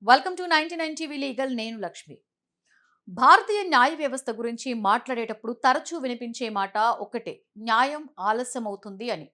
Welcome to 99 TV legal. నేను లక్ష్మి. భారతీయ న్యాయ వ్యవస్థ గురించి మాట్లాడేటప్పుడు తరచూ వినిపించే మాట ఒకటే, న్యాయం ఆలస్యం అవుతుంది అని.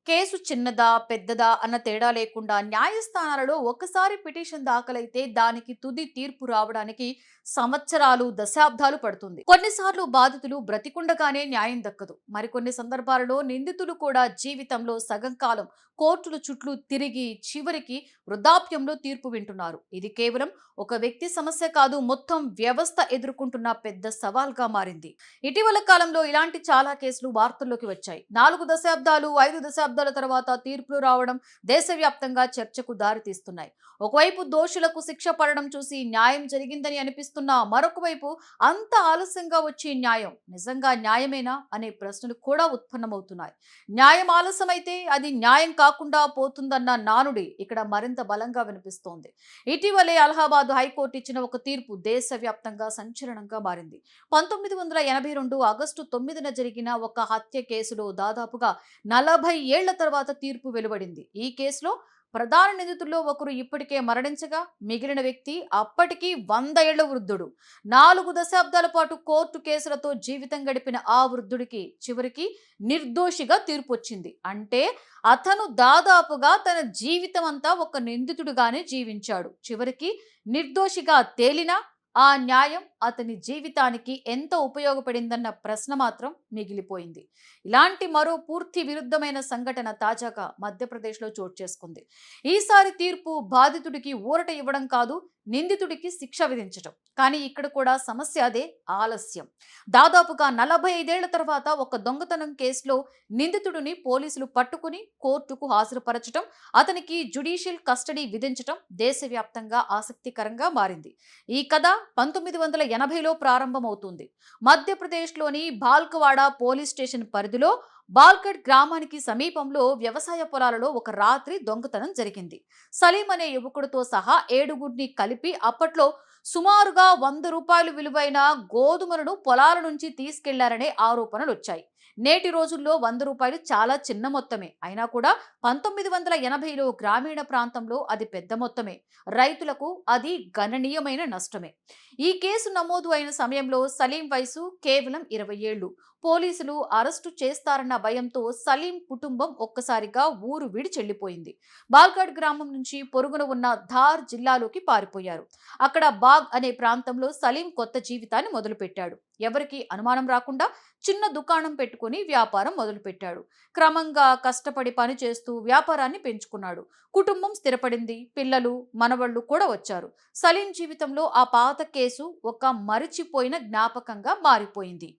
కేసు చిన్నదా పెద్దదా అన్న తేడా లేకుండా న్యాయస్థానాలలో ఒకసారి పిటిషన్ దాఖలైతే దానికి తుది తీర్పు రావడానికి సంవత్సరాలు దశాబ్దాలు పడుతుంది. కొన్నిసార్లు బాధితులు బ్రతికుండగానే న్యాయం దక్కదు. మరికొన్ని సందర్భాలలో నిందితులు కూడా జీవితంలో సగం కాలం కోర్టుల చుట్టూ తిరిగి చివరికి వృద్ధాప్యంలో తీర్పు వింటున్నారు. ఇది కేవలం ఒక వ్యక్తి సమస్య కాదు, మొత్తం వ్యవస్థ ఎదుర్కొంటున్న పెద్ద సవాల్గా మారింది. ఇటీవల కాలంలో ఇలాంటి చాలా కేసులు వార్తల్లోకి వచ్చాయి. 4 దశాబ్దాలు 5 దశాబ్దాల తర్వాత తీర్పులు రావడం దేశవ్యాప్తంగా చర్చకు దారితీస్తున్నాయి. ఒకవైపు దోషులకు శిక్ష పడడం చూసి న్యాయం జరిగిందని అనిపిస్తున్నా, మరొక వైపు అంత ఆలస్యంగా వచ్చే న్యాయం నిజంగా న్యాయమేనా అనే ప్రశ్నలు కూడా ఉత్పన్నమవుతున్నాయి. న్యాయం ఆలస్యమైతే అది న్యాయం కాకుండా పోతుందన్న నానుడి ఇక్కడ మరింత బలంగా వినిపిస్తోంది. ఇటీవలే అలహాబాద్ హైకోర్టు ఇచ్చిన ఒక తీర్పు దేశవ్యాప్తంగా సంచలనంగా మారింది. 1982 ఆగస్టు 9న జరిగిన ఒక హత్య కేసులో దాదాపుగా 40 ఏళ్ల తర్వాత తీర్పు వెలువడింది. ఈ కేసులో ప్రధాన నిందితుల్లో ఒకరు ఇప్పటికే మరణించగా, మిగిలిన వ్యక్తి అప్పటికీ 100 ఏళ్ల వృద్ధుడు. 4 దశాబ్దాల పాటు కోర్టు కేసులతో జీవితం గడిపిన ఆ వృద్ధుడికి చివరికి నిర్దోషిగా తీర్పు వచ్చింది. అంటే అతను దాదాపుగా తన జీవితం అంతా ఒక నిందితుడిగానే జీవించాడు. చివరికి నిర్దోషిగా తేలినా ఆ న్యాయం అతని జీవితానికి ఎంత ఉపయోగపడిందన్న ప్రశ్న మాత్రం మిగిలిపోయింది. ఇలాంటి మరో పూర్తి విరుద్ధమైన సంఘటన తాజాగా మధ్యప్రదేశ్లో చోటు చేసుకుంది. ఈసారి తీర్పు బాధితుడికి ఊరట ఇవ్వడం కాదు, నిందితుడికి శిక్ష విధించటం. కానీ ఇక్కడ కూడా సమస్య అదే, ఆలస్యం. దాదాపుగా 45 ఏళ్ల తర్వాత ఒక దొంగతనం కేసులో నిందితుడిని పోలీసులు పట్టుకుని కోర్టుకు హాజరుపరచడం, అతనికి జ్యుడిషియల్ కస్టడీ విధించటం దేశవ్యాప్తంగా ఆసక్తికరంగా మారింది. ఈ కథ 1980లో ప్రారంభమవుతుంది. మధ్యప్రదేశ్లోని బాల్కవాడ పోలీస్ స్టేషన్ పరిధిలో బాల్కడ్ గ్రామానికి సమీపంలో వ్యవసాయ పొలాలలో ఒక రాత్రి దొంగతనం జరిగింది. సలీం అనే యువకుడితో సహా 7గురిని కలిపి అప్పట్లో సుమారుగా 100 రూపాయలు విలువైన గోధుమలను పొలాల నుంచి తీసుకెళ్లారనే ఆరోపణలు వచ్చాయి. నేటి రోజుల్లో 100 రూపాయలు చాలా చిన్న మొత్తమే అయినా కూడా 1980లో గ్రామీణ ప్రాంతంలో అది పెద్ద మొత్తమే. రైతులకు అది గణనీయమైన నష్టమే. ఈ కేసు నమోదు అయిన సమయంలో సలీం వయసు కేవలం 20 ఏళ్లు. పోలీసులు అరెస్టు చేస్తారన్న భయంతో సలీం కుటుంబం ఒక్కసారిగా ఊరు విడిచి చెల్లిపోయింది. బాల్గఢ్ గ్రామం నుంచి పొరుగున ఉన్న ధార్ జిల్లాలోకి పారిపోయారు. అక్కడ బాగ్ అనే ప్రాంతంలో సలీం కొత్త జీవితాన్ని మొదలుపెట్టాడు. ఎవరికి అనుమానం రాకుండా చిన్న దుకాణం పెట్టుకుని వ్యాపారం మొదలుపెట్టాడు. క్రమంగా కష్టపడి పని చేస్తూ వ్యాపారాన్ని పెంచుకున్నాడు. కుటుంబం స్థిరపడింది. పిల్లలు మనవళ్లు కూడా వచ్చారు. సలీం జీవితంలో ఆ పాత కేసు ఒక మరిచిపోయిన జ్ఞాపకంగా మారిపోయింది.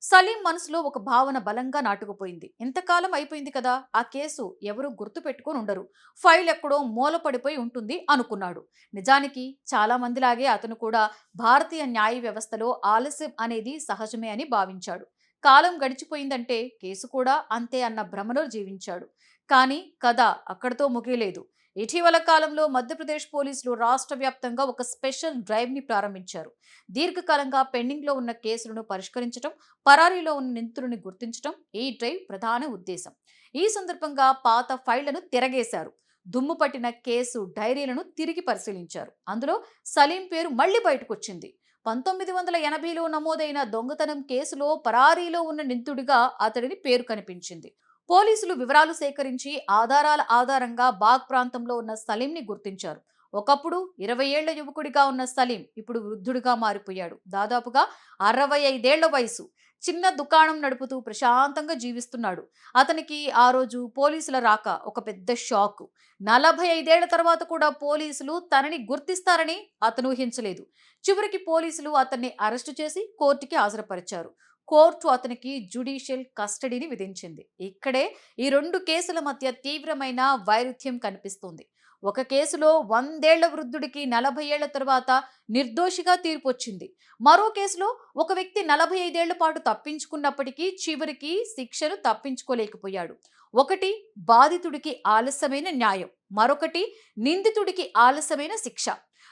సలీం మనసులో ఒక భావన బలంగా నాటుకుపోయింది. ఇంతకాలం అయిపోయింది కదా, ఆ కేసు ఎవరు గుర్తు పెట్టుకొని ఉండరు, ఫైల్ ఎక్కడో మూలపడిపోయి ఉంటుంది అనుకున్నాడు. నిజానికి చాలా మందిలాగే అతను కూడా భారతీయ న్యాయ వ్యవస్థలో ఆలస్యం అనేది సహజమే అని భావించాడు. కాలం గడిచిపోయిందంటే కేసు కూడా అంతే అన్న భ్రమలో జీవించాడు. కానీ కథ అక్కడితో ముగియలేదు. ఇటీవల కాలంలో మధ్యప్రదేశ్ పోలీసులు రాష్ట్ర వ్యాప్తంగా ఒక స్పెషల్ డ్రైవ్ ని ప్రారంభించారు. దీర్ఘకాలంగా పెండింగ్ లో ఉన్న కేసులను పరిష్కరించడం, పరారీలో ఉన్న నిందితులను గుర్తించడం ఈ డ్రైవ్ ప్రధాన ఉద్దేశం. ఈ సందర్భంగా పాత ఫైళ్లను తిరగేశారు. దుమ్ము పట్టిన కేసు డైరీలను తిరిగి పరిశీలించారు. అందులో సలీం పేరు మళ్లీ బయటకొచ్చింది. 1980లో నమోదైన దొంగతనం కేసులో పరారీలో ఉన్న నిందితుడిగా అతడిని పేరు కనిపించింది. పోలీసులు వివరాలు సేకరించి ఆధారాల ఆధారంగా బాగ్ ప్రాంతంలో ఉన్న సలీంని గుర్తించారు. ఒకప్పుడు 20 ఏళ్ల యువకుడిగా ఉన్న సలీం ఇప్పుడు వృద్ధుడిగా మారిపోయాడు. దాదాపుగా 65 ఏళ్ల వయసు. చిన్న దుకాణం నడుపుతూ ప్రశాంతంగా జీవిస్తున్నాడు. అతనికి ఆ రోజు పోలీసుల రాక ఒక పెద్ద షాక్. 45 ఏళ్ల తర్వాత కూడా పోలీసులు తనని గుర్తిస్తారని అతను ఊహించలేదు. చివరికి పోలీసులు అతన్ని అరెస్టు చేసి కోర్టుకి హాజరుపరిచారు. కోర్టు అతనికి జ్యుడిషియల్ కస్టడీని విధించింది. ఇక్కడే ఈ 2 కేసుల మధ్య తీవ్రమైన వైరుధ్యం కనిపిస్తుంది. ఒక కేసులో 100 ఏళ్ల వృద్ధుడికి 40 ఏళ్ల తర్వాత నిర్దోషిగా తీర్పు వచ్చింది. మరో కేసులో ఒక వ్యక్తి 45 ఏళ్ల పాటు తప్పించుకున్నప్పటికీ చివరికి శిక్షను తప్పించుకోలేకపోయాడు. ఒకటి బాధితుడికి ఆలస్యమైన న్యాయం, మరొకటి నిందితుడికి ఆలస్యమైన శిక్ష.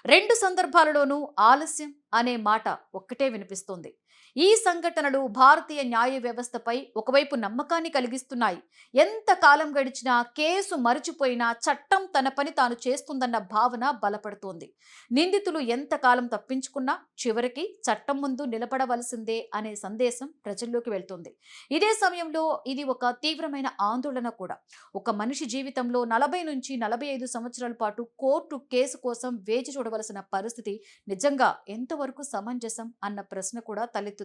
2 సందర్భాలలోనూ ఆలస్యం అనే మాట ఒక్కటే వినిపిస్తుంది. ఈ సంఘటనలు భారతీయ న్యాయ వ్యవస్థపై ఒకవైపు నమ్మకాన్ని కలిగిస్తున్నాయి. ఎంత కాలం గడిచినా కేసు మరిచిపోయినా చట్టం తన పని తాను చేస్తుందన్న భావన బలపడుతోంది. నిందితులు ఎంతకాలం తప్పించుకున్నా చివరికి చట్టం ముందు నిలబడవలసిందే అనే సందేశం ప్రజల్లోకి వెళ్తుంది. ఇదే సమయంలో ఇది ఒక తీవ్రమైన ఆందోళన కూడా. ఒక మనిషి జీవితంలో 40 నుంచి 45 సంవత్సరాల పాటు కోర్టు కేసు కోసం వేచి చూడవలసిన పరిస్థితి నిజంగా ఎంతవరకు సమంజసం అన్న ప్రశ్న కూడా తలెత్తుతుంది.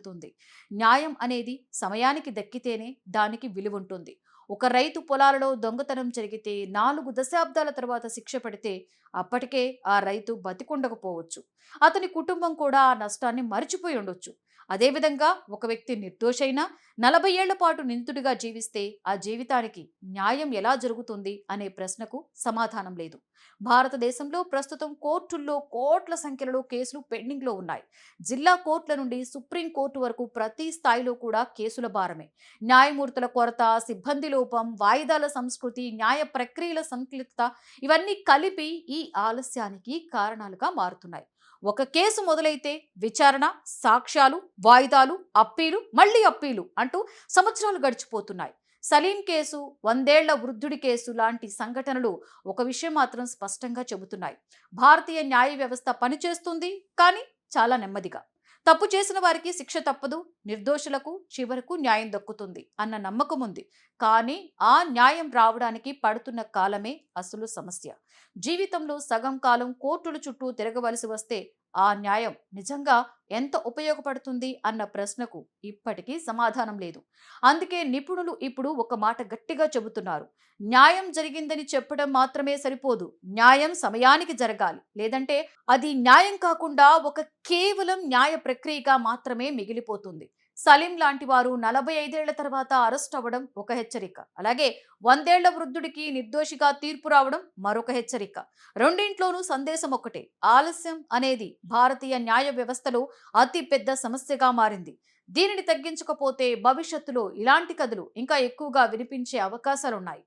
న్యాయం అనేది సమయానికి దక్కితేనే దానికి విలువుంటుంది. ఒక రైతు పొలాలలో దొంగతనం జరిగితే 4 దశాబ్దాల తర్వాత శిక్ష పడితే అప్పటికే ఆ రైతు బతికుండకపోవచ్చు. అతని కుటుంబం కూడా ఆ నష్టాన్ని మరిచిపోయి ఉండొచ్చు. అదేవిధంగా ఒక వ్యక్తి నిర్దోషైనా 40 ఏళ్ల పాటు నిందితుడిగా జీవిస్తే ఆ జీవితానికి న్యాయం ఎలా జరుగుతుంది అనే ప్రశ్నకు సమాధానం లేదు. భారతదేశంలో ప్రస్తుతం కోర్టుల్లో కోట్ల సంఖ్యలో కేసులు పెండింగ్లో ఉన్నాయి. జిల్లా కోర్టుల నుండి సుప్రీం కోర్టు వరకు ప్రతి స్థాయిలో కూడా కేసుల భారమే. న్యాయమూర్తుల కొరత, సిబ్బంది లోపం, వాయిదాల సంస్కృతి, న్యాయ ప్రక్రియల సంక్లిష్టత ఇవన్నీ కలిపి ఈ ఆలస్యానికి కారణాలుగా మారుతున్నాయి. ఒక కేసు మొదలైతే విచారణ, సాక్ష్యాలు, వాయిదాలు, అప్పీలు, మళ్లీ అప్పీలు అంటూ సంవత్సరాలు గడిచిపోతున్నాయి. సలీం కేసు, 100 ఏళ్ల వృద్ధుడి కేసు లాంటి సంఘటనలు ఒక విషయం మాత్రం స్పష్టంగా చెబుతున్నాయి. భారతీయ న్యాయ వ్యవస్థ పనిచేస్తుంది, కానీ చాలా నెమ్మదిగా. తప్పు చేసిన వారికి శిక్ష తప్పదు, నిర్దోషులకు చివరకు న్యాయం దక్కుతుంది అన్న నమ్మకం ఉంది. కానీ ఆ న్యాయం రావడానికి పడుతున్న కాలమే అసలు సమస్య. జీవితంలో సగం కాలం కోర్టుల చుట్టూ తిరగవలసి వస్తే ఆ న్యాయం నిజంగా ఎంత ఉపయోగపడుతుంది అన్న ప్రశ్నకు ఇప్పటికీ సమాధానం లేదు. అందుకే నిపుణులు ఇప్పుడు ఒక మాట గట్టిగా చెబుతున్నారు. న్యాయం జరిగిందని చెప్పడం మాత్రమే సరిపోదు. న్యాయం సమయానికి జరగాలి. లేదంటే అది న్యాయం కాకుండా ఒక కేవలం న్యాయ ప్రక్రియగా మాత్రమే మిగిలిపోతుంది. సలీం లాంటి వారు 45 ఏళ్ల తర్వాత అరెస్ట్ అవ్వడం ఒక హెచ్చరిక. అలాగే 100 ఏళ్ల వృద్ధుడికి నిర్దోషిగా తీర్పు రావడం మరొక హెచ్చరిక. రెండింట్లోనూ సందేశం ఒకటే. ఆలస్యం అనేది భారతీయ న్యాయ వ్యవస్థలో అతి పెద్ద సమస్యగా మారింది. దీనిని తగ్గించకపోతే భవిష్యత్తులో ఇలాంటి కథలు ఇంకా ఎక్కువగా వినిపించే అవకాశాలున్నాయి.